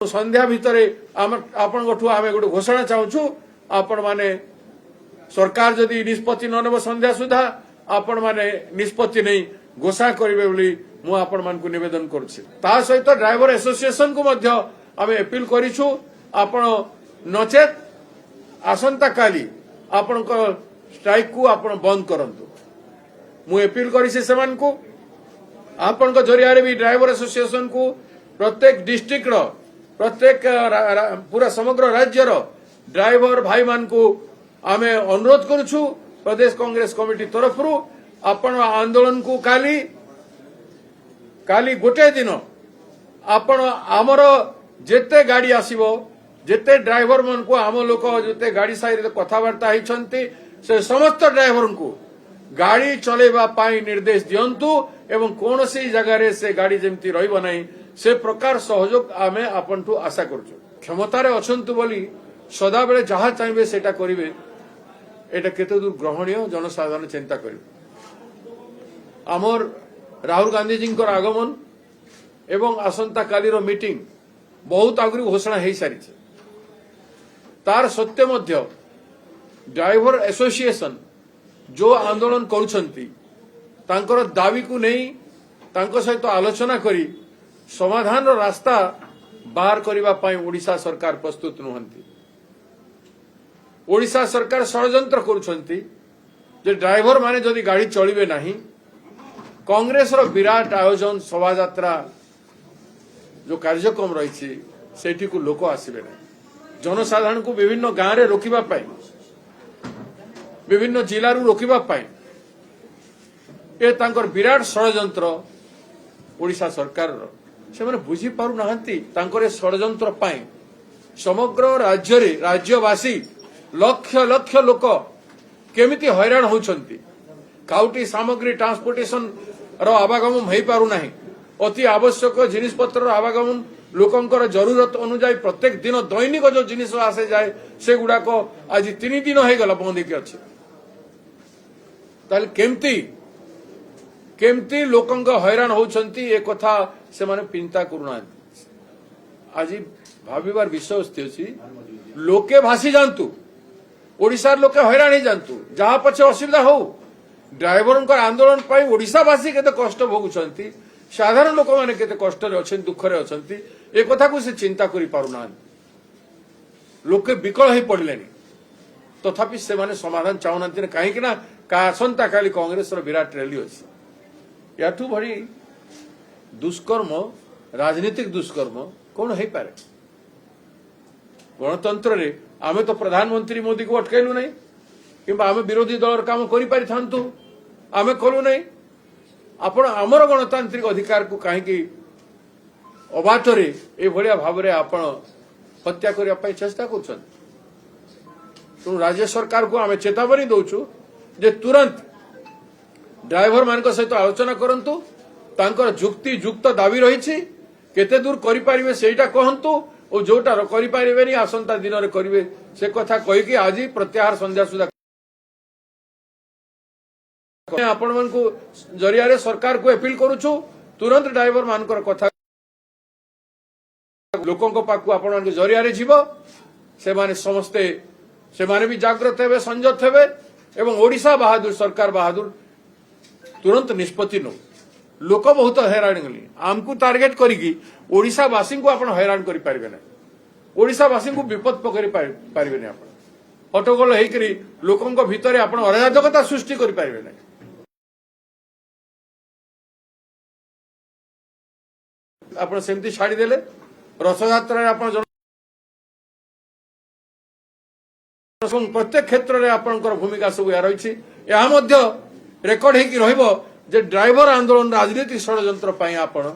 संध्या भितर आपण गोटे घोषणा चाहूँ आपण माने सरकार जदि निष्पत्ति न नेब संध्या सुधा आपण माने निष्पत्ति नहीं घोषणा करेंगे बोली मु आपण मान को निवेदन करुछि। ता सहित ड्राइवर एसोसिएशन को मध्य आमे अपील करिछु आपण नचेत आसंता काली आपण को स्ट्राइक को आपण बंद करंतु। मु अपील करिछि सेमान को आपण को जरिया रे भी ड्राइवर एसोसिएशन को प्रत्येक डिस्ट्रिक्ट रो प्रत्येक पूरा समग्र राज्य रो ड्राइवर भाई मान को आमे अनुरोध करुछु प्रदेश कांग्रेस कमिटी तरफ आपण आंदोलन को काली गोटे दिन आपण आमर जेते गाड़ी आसीबो जेते ड्राइवर मन को आम लोक जेते गाड़ी साइड कथबार्ता होती से समस्त ड्राइवर को गाड़ी चलेबा पाई निर्देश दियंतु एवं कौन सी जगह से गाड़ी जमती रहिबो नहीं से प्रकार सहयोग आमे आपनठू आशा करछु। क्षमतार अछंतु बोली सदा बेले जहाँ चाहिए सेटा करिवे एटा केते दूर ग्रहणीय जनसाधारण चिंता करिवे। आमर राहुल गांधी जी आगमन एवं आसंता काली रो मीटिंग बहुत आगु घोषणा हो सारी तार सत्य मध्य ड्राइवर एसोसिएशन जो आंदोलन करुछंती तांकर दावी को नहीं तांको सहित आलोचना करी समाधान रो रास्ता बाहर करिबा पाई ओडिशा सरकार प्रस्तुत नुहंती। ओडिशा सरकार षड्यंत्र करुछंती जे ड्राइवर माने जदि गाड़ी चलिबे नाही कांग्रेस रो विराट आयोजन शोभा यात्रा जो कार्यक्रम रही सेठी को लोक आसबे ना जनसाधारण को विभिन्न गाँव रे रोकिबा पाई विभिन्न जिला रु रोकिबा पाई ए तांकर विराट षड्यंत्र ओडिशा सरकार रो से माने बुझी पारु नाहंती तांकर षड्यंत्र पाई समग्र राज्य रे राज्यवासी लक्ष लक्ष लोक केमिति हैरान होउछंती। काउटी सामग्री ट्रांसपोर्टेशन रो आवागमन होई पारु नाही अति आवश्यक जिनिस पत्र रो आवागमन लोकंकर जरूरत अनुसार प्रत्येक दिन दैनिक जो जिनिस आसे जाए से गुडा को आज 3 दिन हो गला बंद के अछि ताल केमती लोकंक हैरान होउछंती ए कथा से माने चिंता करूना। आज भाबिबार विषय अछि लोके भासी जानतु ओडिसा लोके हैरान ही जानतु जहाँ पछे असुविधा हो ड्राइवर आंदोलन पाई ओडिशावासी केते कष्ट भोगुछंती साधारण लोक माने केते कष्ट रे अछन दुख रे अछंती ए कथा को से चिंता करि पारुना लोके विकल ही पड़लेनी तथापि से माने समाधान चाहुनांती काहे कि ना का आसंता काली कांग्रेस रो विराट रैली अछि याठू भरी दुष्कर्म राजनीतिक दुष्कर्म कौन है पारे। गणतंत्र रे आमे तो प्रधानमंत्री मोदी को अटकैलु नहीं कि आमे विरोधी दल काम करि पारि थांतु आमे कलु नहीं आपण आमर गणतांत्रिक अधिकार को कहीं अबाटरे ए भलिया भावरे आपण हत्या करिया पई चेष्टा करछन। तो राज्य सरकार को आमे चेतावनी दउछु जे तुरंत ड्राइवर मान सहित आलोचना करंतु तांकर जुक्ति युक्त दाबी रही केते दूर करि पारिबे सेटा कहंतु और जोटा करि पारिबेनी आसंता दिन रे करिवे से कथा कहि कि आज प्रत्याहार संध्या सुधा आपण मन को जरिया रे सरकार को अपील करूछु तुरंत ड्राइवर मानकर कथा लोकों को पाकु आपण मन के जरिया रे जीवो से माने समस्ते से माने भी जागृत हेबे संयत हेबे एवं ओडिशा बहादुर सरकार बहादुर तुरंत निष्पत्ति नो लोक बहुत हैरान गली आमको टार्गेट करिकी ओडिशावासी को आपण हैरान करि पारिबे ना ओडिशावासी को विपद पकरि पारिबे ना आपण हटगोल हेकरी लोकों को भितरे आपण अराजकता सृष्टि करि पारिबे ना। आपण सेमती छाड़ी देले रथयात्रा रे आपण प्रत्येक क्षेत्र में आपणकर भूमिका सब या रही यह मध्य रेकर्ड होगी रहिबो जे ड्राइवर आंदोलन राजनीतिक षड्यंत्र पाई आपण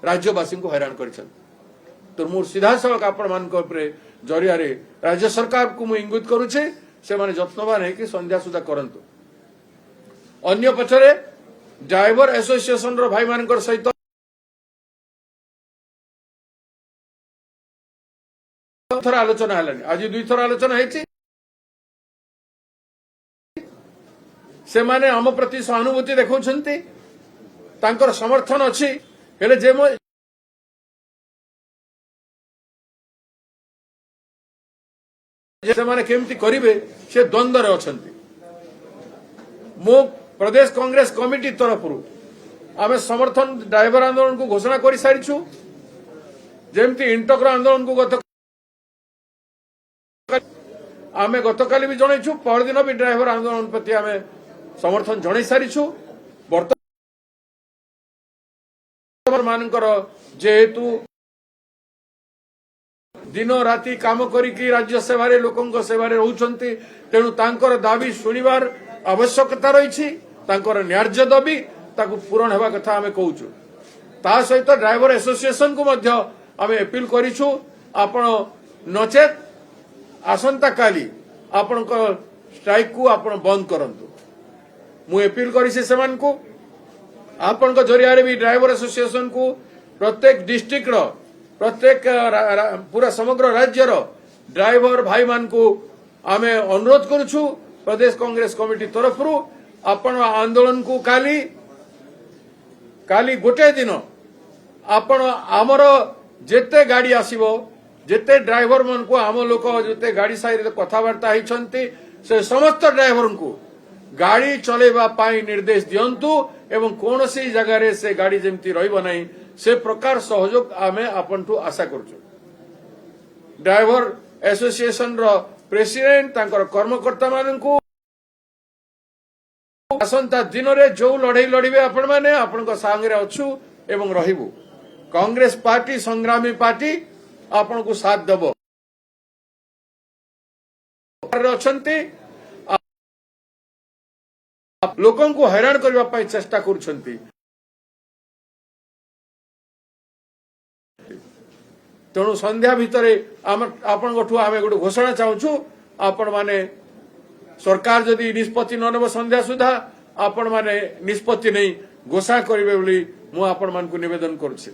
राज्यवासी को हैरान कर तो मोर सीधा सड़क आपण मान जरिया रे राज्य सरकार को मु इंगित करुचे से माने जत्नवान है कि संध्या सुधा करंतु। अन्य पछरे ड्राइवर एसोसिएशन रो भाई मानकर सहित थर आलोचना हलानी आज 2 थर आलोचना हेची से माने आम प्रति सहानुभूति देखौछंती तांकर समर्थन अछि हेले जे ସେମାନେ କେମିତି କରିବେ ସେ ଦ୍ୱନ୍ଦ୍ୱରେ ଅଛନ୍ତି। ମୁଁ ପ୍ରଦେଶ କଂଗ୍ରେସ କମିଟି ତରଫରୁ ଆମେ ସମର୍ଥନ ଡ୍ରାଇଭର ଆନ୍ଦୋଳନକୁ ଘୋଷଣା କରିସାରିଛୁ। ଯେମିତି ଇଣ୍ଟଗ୍ର ଆନ୍ଦୋଳନକୁ ଆମେ ଗତକାଲି ବି ଜଣାଇଛୁ, ପରଦିନ ବି ଡ୍ରାଇଭର ଆନ୍ଦୋଳନ ପ୍ରତି ଆମେ ସମର୍ଥନ ଜଣାଇ ସାରିଛୁ। ବର୍ତ୍ତମାନ ମାନଙ୍କର ଯେହେତୁ दिन राति काम करिकी राज्य सेवारे लोकंक सेवारे रहउछंती, तेणु तांकर दाबी सुनिबार आवश्यकता रही। तांकर न्याय्य दाबी ताकू पूरण हेबा कथा आमे कहूछु। ता सहित ड्राइवर एसोसिएशन को मध्य आमे अपील करिछु, आपण नचेत आसंता काली आपण स्ट्राइक को आपण बंद करंतु। मु अपील करिछि सेमान को, आपण जरिया भी ड्राइवर एसोसिएशन को प्रत्येक डिस्ट्रिक्ट प्रत्येक पूरा समग्र राज्यर ड्राइवर भाई मान को आमे अनुरोध करुछु प्रदेश कांग्रेस कमिटी तरफ आपण आंदोलन को काली गोटे दिन आपण आमर जेते गाड़ी आसीबो, जेते ड्राइवर मन को आम लोक जेते गाड़ी साइड कथबार्ता होती से समस्त ड्राइवर को गाड़ी चलेबा पाई निर्देश दियंतु एवं कौन सी जगह से गाड़ी जमती रहिबो नहीं से प्रकार सहयोग आमे आपंठु आशा करछु। ड्राइवर एसोसिएशन रो प्रेसिडेंट तांकर कर्मकर्ता माननकु आसंता दिन रे जो लड़ाई लड़िबे आपण माने आपनक संगे अछु एवं रहिबु। कांग्रेस पार्टी संग्रामी पार्टी आपनकु साथ देबो। अछंती लोकंकु हैरान करबा पई चेष्टा करूछंती। तेणु संध्या भितर आपण गोटे घोषणा चाहूँ, आपण माने सरकार जदि निष्पत्ति न नेब संध्या सुधा आपण माने निष्पत्ति नहीं घोषणा करेंगे बोली मु आपण मान को निवेदन करुछि।